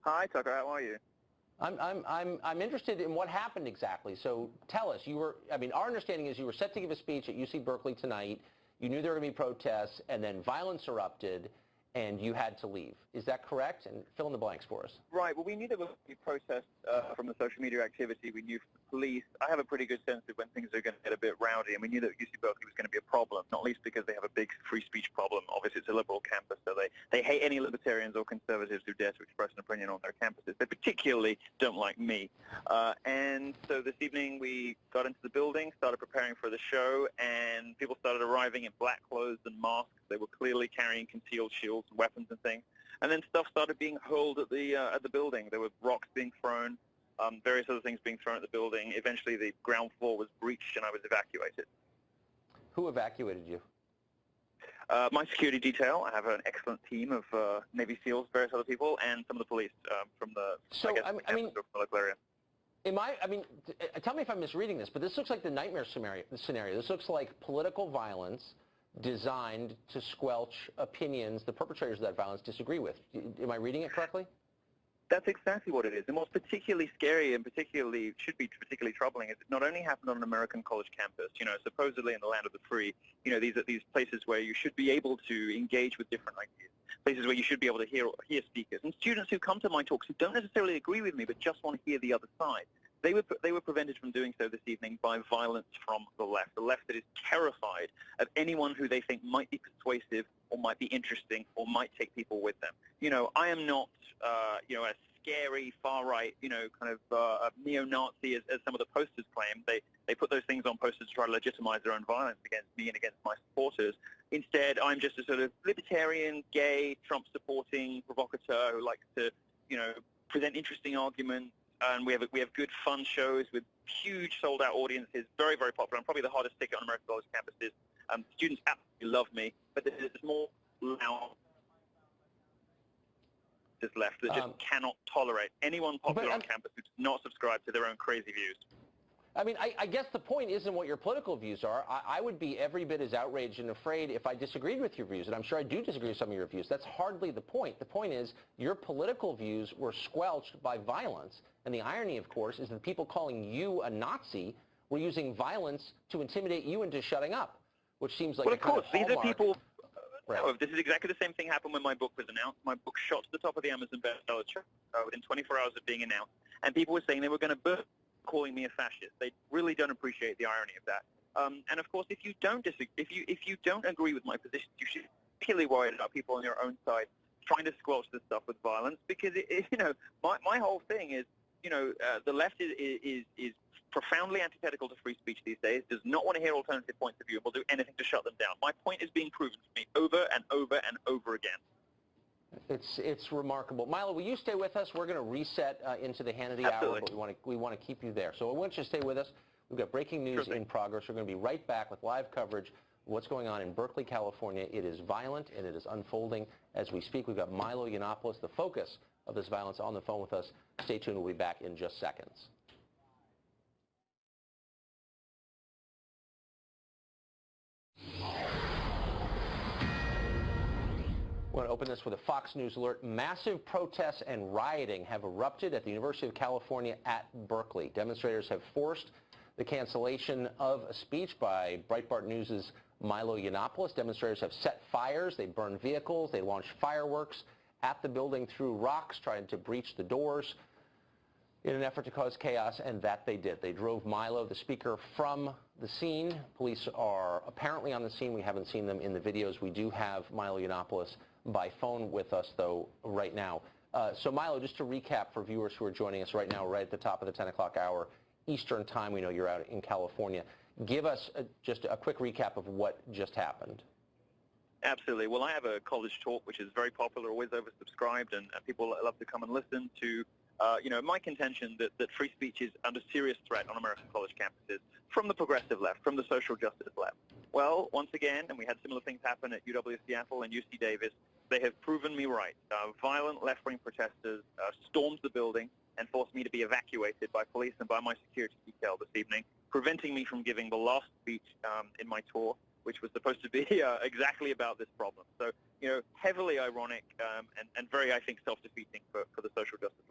Hi, Tucker. How are you? I'm interested in what happened exactly. So tell us. Our understanding is you were set to give a speech at UC Berkeley tonight. You knew there were going to be protests, and then violence erupted, and you had to leave. Is that correct? And fill in the blanks for us. Right. Well, we knew there would be protests from the social media activity. We knew from the police. I have a pretty good sense of when things are going to get a bit rowdy, and we knew that UC Berkeley was going to be a problem, not least because they have a big free speech problem. Obviously, it's a liberal campus, so they hate any libertarians or conservatives who dare to express an opinion on their campuses. They particularly don't like me. And so this evening we got into the building, started preparing for the show, and people started arriving in black clothes and masks. They were clearly carrying concealed shields and weapons and things. And then stuff started being hurled at the building. There were rocks being thrown, various other things being thrown at the building. Eventually, the ground floor was breached, and I was evacuated. Who evacuated you? My security detail. I have an excellent team of Navy SEALs, various other people, and some of the police from the local area. Tell me if I'm misreading this, but this looks like the nightmare scenario. This looks like political violence designed to squelch opinions the perpetrators of that violence disagree with. Am I reading it correctly? That's exactly what it is. And what's particularly scary and should be particularly troubling is it not only happened on an American college campus, supposedly in the land of the free, these are these places where you should be able to engage with different ideas, places where you should be able to hear speakers. And students who come to my talks who don't necessarily agree with me but just want to hear the other side, they were prevented from doing so this evening by violence from the left that is terrified of anyone who they think might be persuasive or might be interesting or might take people with them. I am not, a scary far-right, kind of neo-Nazi as some of the posters claim. They put those things on posters to try to legitimize their own violence against me and against my supporters. Instead, I'm just a sort of libertarian, gay, Trump-supporting provocateur who likes to, present interesting arguments. And we have good fun shows with huge sold-out audiences, very, very popular. I'm probably the hardest ticket on American college campuses. Students absolutely love me, but there's more loud left that just cannot tolerate anyone popular on campus who does not subscribe to their own crazy views. I guess the point isn't what your political views are. I would be every bit as outraged and afraid if I disagreed with your views, and I'm sure I do disagree with some of your views. That's hardly the point. The point is your political views were squelched by violence, and the irony, of course, is that people calling you a Nazi were using violence to intimidate you into shutting up, which seems like well, of course, these are people. Right. No, this is exactly the same thing happened when my book was announced. My book shot to the top of the Amazon bestseller chart within 24 hours of being announced, and people were saying they were going to burn, calling me a fascist. They really don't appreciate the irony of that. And of course, if you don't agree with my position, you should be particularly worried about people on your own side trying to squelch this stuff with violence. Because my whole thing is, the left is profoundly antithetical to free speech these days, does not want to hear alternative points of view, and will do anything to shut them down. My point is being proven to me over and over and over again. It's remarkable. Milo, will you stay with us? We're going to reset into the Hannity Absolutely. Hour, but we want to keep you there. So I want you to stay with us. We've got breaking news in progress. We're going to be right back with live coverage of what's going on in Berkeley, California. It is violent, and it is unfolding as we speak. We've got Milo Yiannopoulos, the focus of this violence, on the phone with us. Stay tuned. We'll be back in just seconds. I want to open this with a Fox News alert. Massive protests and rioting have erupted at the University of California at Berkeley. Demonstrators have forced the cancellation of a speech by Breitbart News' Milo Yiannopoulos. Demonstrators have set fires. They burned vehicles. They launched fireworks at the building, threw rocks, trying to breach the doors in an effort to cause chaos, and that they did. They drove Milo, the speaker, from the scene. Police are apparently on the scene. We haven't seen them in the videos. We do have Milo Yiannopoulos by phone with us, though, right now. So, Milo, just to recap for viewers who are joining us right now, right at the top of the 10 o'clock hour Eastern time, we know you're out in California. Give us just a quick recap of what just happened. Absolutely. Well, I have a college talk, which is very popular, always oversubscribed, and people love to come and listen to my contention that free speech is under serious threat on American college campuses from the progressive left, from the social justice left. Well, once again, and we had similar things happen at UW Seattle and UC Davis, they have proven me right. Violent left-wing protesters stormed the building and forced me to be evacuated by police and by my security detail this evening, preventing me from giving the last speech in my tour, which was supposed to be exactly about this problem. So, heavily ironic and very, I think, self-defeating for the social justice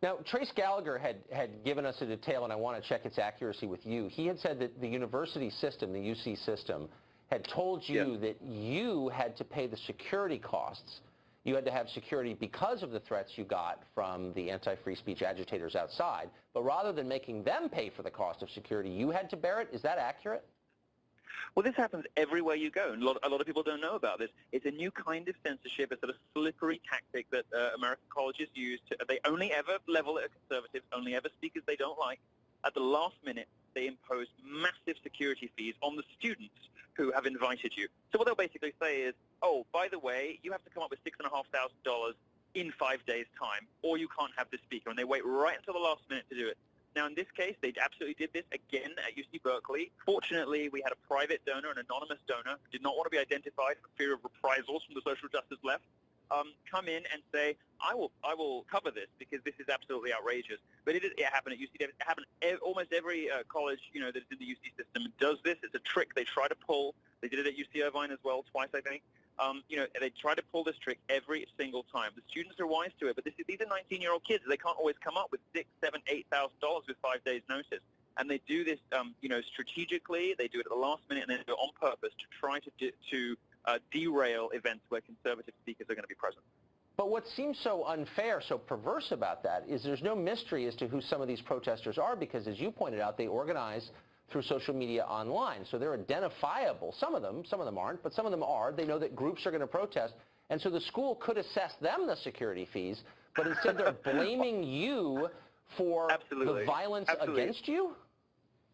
Now, Trace Gallagher had given us a detail, and I want to check its accuracy with you. He had said that the university system, the UC system, had told you that you had to pay the security costs. You had to have security because of the threats you got from the anti-free speech agitators outside. But rather than making them pay for the cost of security, you had to bear it. Is that accurate? Well, this happens everywhere you go, and a lot of people don't know about this. It's a new kind of censorship, a sort of slippery tactic that American colleges use. They only ever level at conservatives, only ever speakers they don't like. At the last minute, they impose massive security fees on the students who have invited you. So what they'll basically say is, oh, by the way, you have to come up with $6,500 in 5 days' time, or you can't have the speaker, and they wait right until the last minute to do it. Now, in this case, they absolutely did this again at UC Berkeley. Fortunately, we had a private donor, an anonymous donor, who did not want to be identified for fear of reprisals from the social justice left, come in and say, I will cover this because this is absolutely outrageous. But it happened at UC Davis. It happened almost every college, that's in the UC system does this. It's a trick they try to pull. They did it at UC Irvine as well, twice, I think. They try to pull this trick every single time. The students are wise to it, but these are 19-year-old kids. They can't always come up with $6,000, $7,000, $8,000 with 5 days' notice. And they do this, strategically. They do it at the last minute, and they do it on purpose to try to derail events where conservative speakers are going to be present. But what seems so unfair, so perverse about that is there's no mystery as to who some of these protesters are because, as you pointed out, they organize through social media online. So they're identifiable. Some of them aren't, but some of them are. They know that groups are going to protest. And so the school could assess them the security fees, but instead they're blaming you for the violence against you?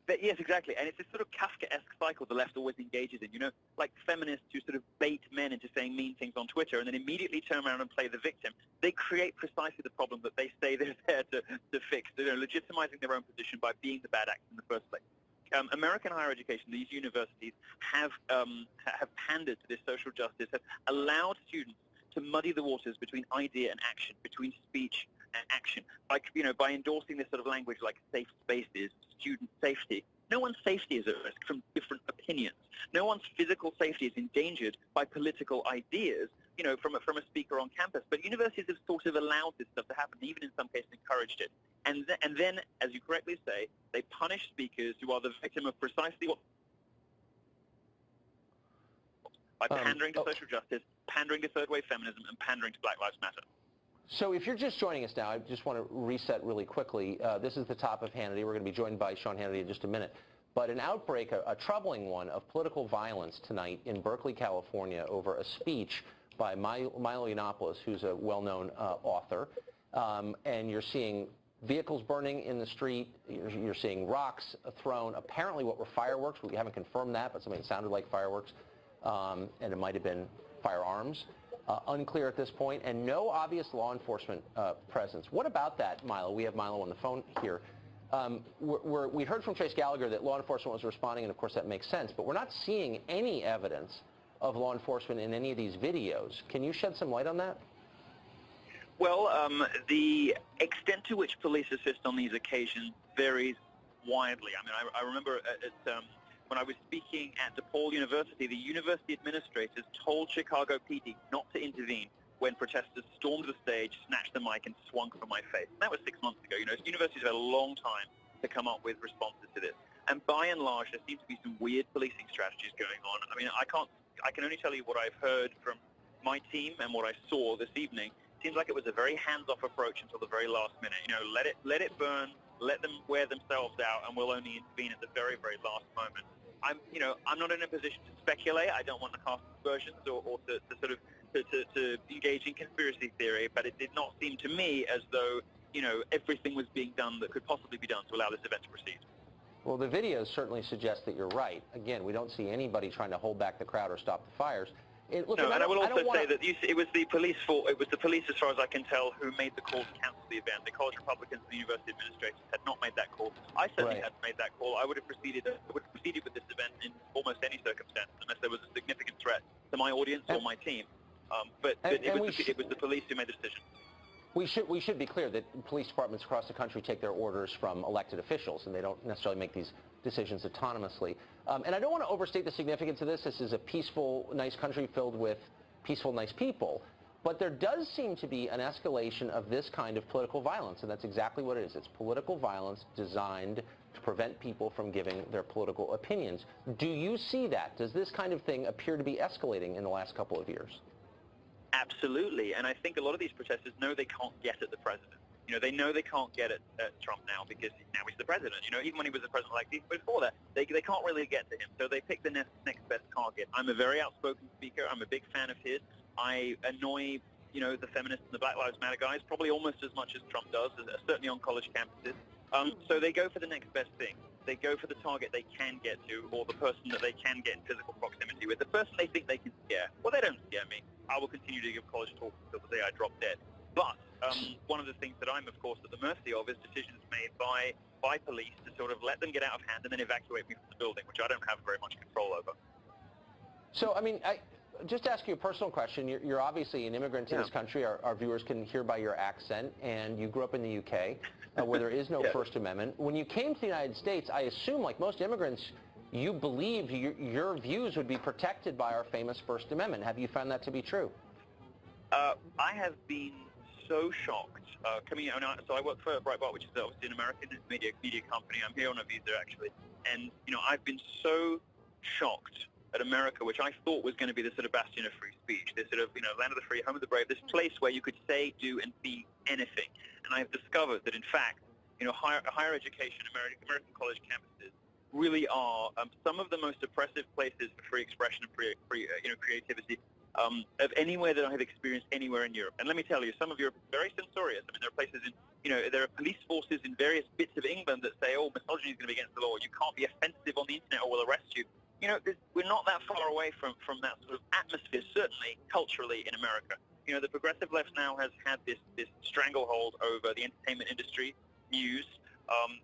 But yes, exactly. And it's this sort of Kafkaesque cycle the left always engages in, like feminists who sort of bait men into saying mean things on Twitter and then immediately turn around and play the victim. They create precisely the problem that they say they're there to fix, legitimizing their own position by being the bad actor in the first place. American higher education, these universities have pandered to this social justice, have allowed students to muddy the waters between idea and action, between speech and action, by endorsing this sort of language like safe spaces, student safety. No one's safety is at risk from different opinions. No one's physical safety is endangered by political ideas, from a speaker on campus. But universities have sort of allowed this stuff to happen, even in some cases encouraged it. And then, as you correctly say, they punish speakers who are the victim of precisely what by pandering to social justice, pandering to third-wave feminism, and pandering to Black Lives Matter. So if you're just joining us now, I just want to reset really quickly. This is the top of Hannity. We're going to be joined by Sean Hannity in just a minute. But an outbreak, a troubling one, of political violence tonight in Berkeley, California, over a speech by Milo Yiannopoulos, who's a well-known author. And you're seeing vehicles burning in the street. You're seeing rocks thrown. Apparently what were fireworks. We haven't confirmed that, but something that sounded like fireworks. And it might have been firearms. Unclear at this point, and no obvious law enforcement presence. What about that, Milo? We have Milo on the phone here. We heard from Trace Gallagher that law enforcement was responding, and of course that makes sense, but we're not seeing any evidence of law enforcement in any of these videos. Can you shed some light on that? Well, the extent to which police assist on these occasions varies widely. I mean, I remember when I was speaking at DePaul University, the university administrators told Chicago PD not to intervene when protesters stormed the stage, snatched the mic, and swung for my face. And that was 6 months ago. Universities have had a long time to come up with responses to this. And by and large, there seems to be some weird policing strategies going on. I mean, I can only tell you what I've heard from my team and what I saw this evening. It seems like it was a very hands-off approach until the very last minute. Let it burn, let them wear themselves out, and we'll only intervene at the very, very last moment. I'm not in a position to speculate. I don't want to cast aspersions or to engage in conspiracy theory, but it did not seem to me as though, everything was being done that could possibly be done to allow this event to proceed. Well, the videos certainly suggest that you're right. Again, we don't see anybody trying to hold back the crowd or stop the fires. And I will also say that it was the police, as far as I can tell, who made the call to cancel the event. The college Republicans and the university administrators had not made that call. I certainly hadn't made that call. I would have proceeded with this event in almost any circumstance, unless there was a significant threat to my audience or my team. But it was the police who made the decision. We should be clear that police departments across the country take their orders from elected officials, and they don't necessarily make these decisions autonomously. And I don't want to overstate the significance of this. This is a peaceful, nice country filled with peaceful, nice people. But there does seem to be an escalation of this kind of political violence, and that's exactly what it is. It's political violence designed to prevent people from giving their political opinions. Do you see that? Does this kind of thing appear to be escalating in the last couple of years? Absolutely, and I think a lot of these protesters know they can't get at the president. You know, they know they can't get at Trump now because now he's the president. You know, even when he was the president-elect, before that, they can't really get to him. So they pick the next best target. I'm a very outspoken speaker. I'm a big fan of his. I annoy, you know, the feminists and the Black Lives Matter guys probably almost as much as Trump does, certainly on college campuses. So they go for the next best thing. They go for the target they can get to, or the person that they can get in physical proximity with, the person they think they can scare. Well, they don't scare me. I will continue to give college talks until the day I drop dead. But one of the things that I'm, of course, at the mercy of is decisions made by police to sort of let them get out of hand and then evacuate me from the building, which I don't have very much control over. So, I mean, just to ask you a personal question. You're obviously an immigrant to this country. Our viewers can hear by your accent, and you grew up in the UK, where there is no First Amendment. When you came to the United States, I assume, like most immigrants, you believed your views would be protected by our famous First Amendment. Have you found that to be true? I have been so shocked coming out. So I work for Breitbart, which is obviously an American media company. I'm here on a visa, actually. And, you know, I've been so shocked at America, which I thought was going to be the sort of bastion of free speech, this sort of, you know, land of the free, home of the brave, this place where you could say, do, and be anything. And I've discovered that, in fact, you know, higher education, American college campuses really are some of the most oppressive places for free expression and free you know, creativity of anywhere that I have experienced anywhere in Europe. And let me tell you, some of you are very censorious. I mean, there are places in, you know, there are police forces in various bits of England that say, oh, misogyny is going to be against the law. You can't be offensive on the internet or we'll arrest you. You know, we're not that far away from that sort of atmosphere, certainly culturally in America. You know, the progressive left now has had this stranglehold over the entertainment industry, news,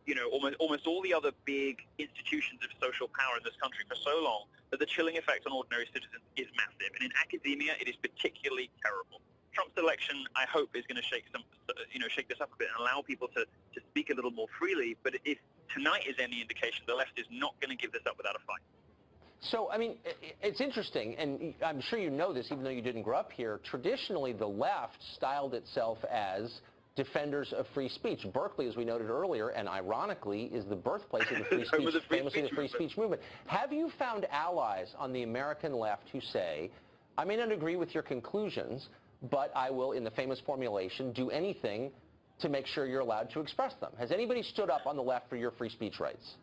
you know, almost all the other big institutions of social power in this country for so long that the chilling effect on ordinary citizens is massive. And in academia, it is particularly terrible. Trump's election, I hope, is going to shake this up a bit and allow people to speak a little more freely. But if tonight is any indication, the left is not going to give this up without a fight. So, I mean, it's interesting, and I'm sure you know this, even though you didn't grow up here. Traditionally, the left styled itself as defenders of free speech. Berkeley, as we noted earlier, and ironically, is the birthplace of the free speech, famously the free speech movement. Have you found allies on the American left who say, I may not agree with your conclusions, but I will, in the famous formulation, do anything to make sure you're allowed to express them? Has anybody stood up on the left for your free speech rights?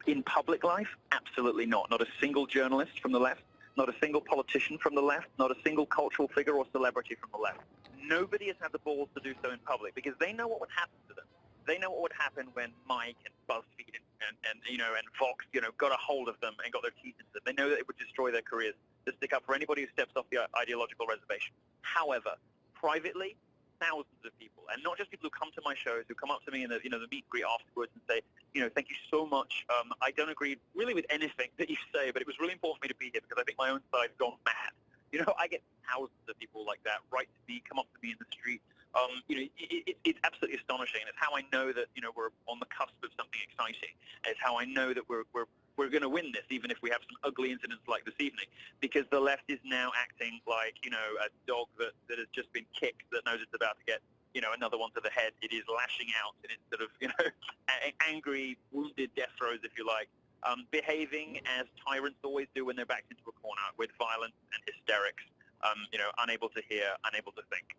In public life, absolutely not. Not a single journalist from the left, not a single politician from the left, not a single cultural figure or celebrity from the left. Nobody has had the balls to do so in public because they know what would happen to them. They know what would happen when Mike and BuzzFeed and you know, and Fox, you know, got a hold of them and got their teeth into them. They know that it would destroy their careers to stick up for anybody who steps off the ideological reservation. However, privately, thousands of people, and not just people who come to my shows, who come up to me in the, you know, the meet and greet afterwards and say, you know, thank you so much. I don't agree really with anything that you say, but it was really important for me to be here because I think my own side's gone mad. You know, I get thousands of people like that write to me, come up to me in the street. You know, it's absolutely astonishing, and it's how I know that, you know, we're on the cusp of something exciting. And it's how I know that we're going to win this, even if we have some ugly incidents like this evening, because the left is now acting like, you know, a dog that has just been kicked that knows it's about to get, you know, another one to the head. It is lashing out in its sort of, you know, angry, wounded death throes, if you like, behaving as tyrants always do when they're backed into a corner with violence and hysterics, you know, unable to hear, unable to think.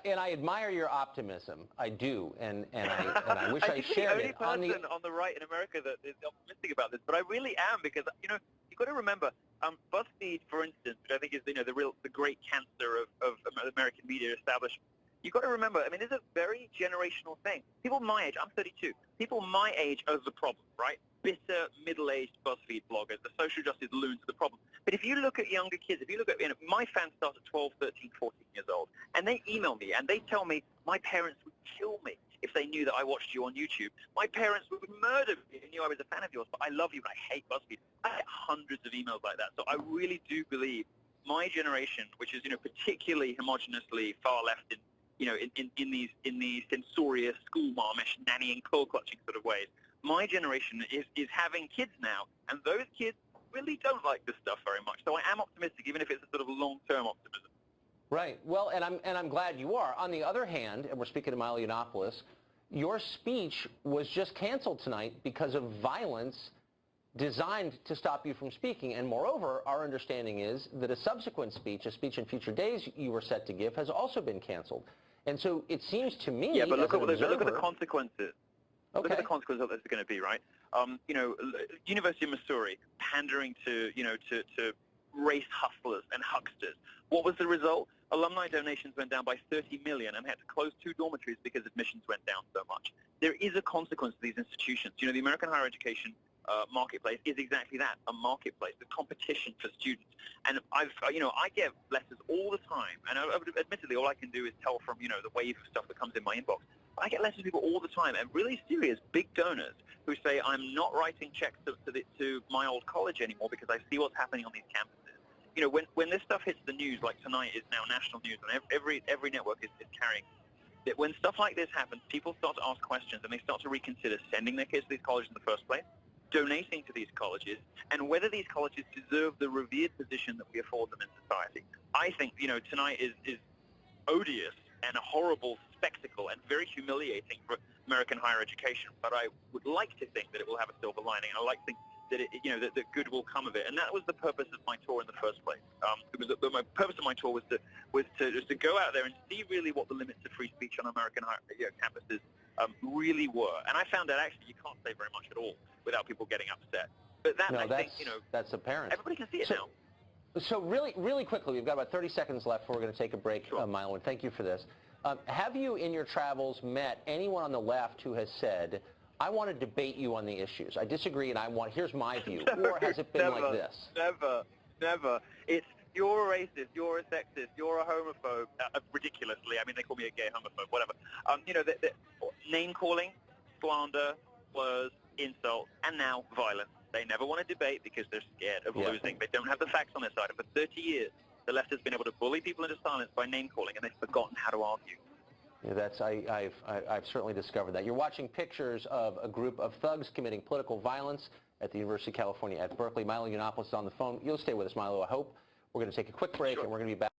And I admire your optimism. I do, and I wish I shared it. I'm the only person on the right in America that is optimistic about this, but I really am, because, you know, you've got to remember, BuzzFeed, for instance, which I think is, you know, the great cancer of American media establishment. You've got to remember, I mean, it's a very generational thing. People my age, I'm 32, people my age are the problem, right? Bitter, middle-aged BuzzFeed bloggers, the social justice loons are the problem. But if you look at younger kids, if you look at, you know, my fans start at 12, 13, 14 years old, and they email me and they tell me my parents would kill me if they knew that I watched you on YouTube. My parents would murder me if they knew I was a fan of yours, but I love you, but I hate BuzzFeed. I get hundreds of emails like that. So I really do believe my generation, which is, you know, particularly homogeneously far left in, you know, in these censorious, school-marmish, nannying, claw-clutching sort of ways, my generation is having kids now, and those kids really don't like this stuff very much. So I am optimistic, even if it's a sort of long-term optimism. Right. Well, and I'm glad you are. On the other hand, and we're speaking to Milo Yiannopoulos, your speech was just canceled tonight because of violence designed to stop you from speaking. And moreover, our understanding is that a subsequent speech, a speech in future days you were set to give, has also been canceled. And so it seems to me, yeah, but look at the consequences. Okay. Look at the consequences of this is going to be, right? You know, University of Missouri pandering to, you know, to race hustlers and hucksters. What was the result? Alumni donations went down by 30 million and had to close 2 dormitories because admissions went down so much. There is a consequence to these institutions. You know, the American higher education marketplace is exactly that, a marketplace, a competition for students. And I get letters all the time, and admittedly, all I can do is tell from, you know, the wave of stuff that comes in my inbox. I get letters from people all the time, and really serious, big donors who say, I'm not writing checks to my old college anymore because I see what's happening on these campuses. You know, when this stuff hits the news, like tonight is now national news, and every network is carrying that. When stuff like this happens, people start to ask questions, and they start to reconsider sending their kids to these colleges in the first place, donating to these colleges, and whether these colleges deserve the revered position that we afford them in society. I think, you know, tonight is odious and a horrible spectacle and very humiliating for American higher education. But I would like to think that it will have a silver lining, and I like to think that that good will come of it. And that was the purpose of my tour in the first place. My purpose of my tour was to go out there and see really what the limits of free speech on American campuses really were. And I found out actually you can't say very much at all without people getting upset. But that, I think, you know, that's apparent. Everybody can see it now. So really quickly, we've got about 30 seconds left before we're going to take a break, Sure. Milo, and thank you for this. Have you, in your travels, met anyone on the left who has said, I want to debate you on the issues. I disagree, and here's my view. Or has it been like this? Never. It's, you're a racist, you're a sexist, you're a homophobe, ridiculously. I mean, they call me a gay homophobe, whatever. You know, name-calling, slander, slurs, insults, and now violence. They never want to debate because they're scared of losing. They don't have the facts on their side. And for 30 years, the left has been able to bully people into silence by name-calling, and they've forgotten how to argue. Yeah, I've certainly discovered that. You're watching pictures of a group of thugs committing political violence at the University of California at Berkeley. Milo Yiannopoulos is on the phone. You'll stay with us, Milo, I hope. We're going to take a quick break, and we're going to be back.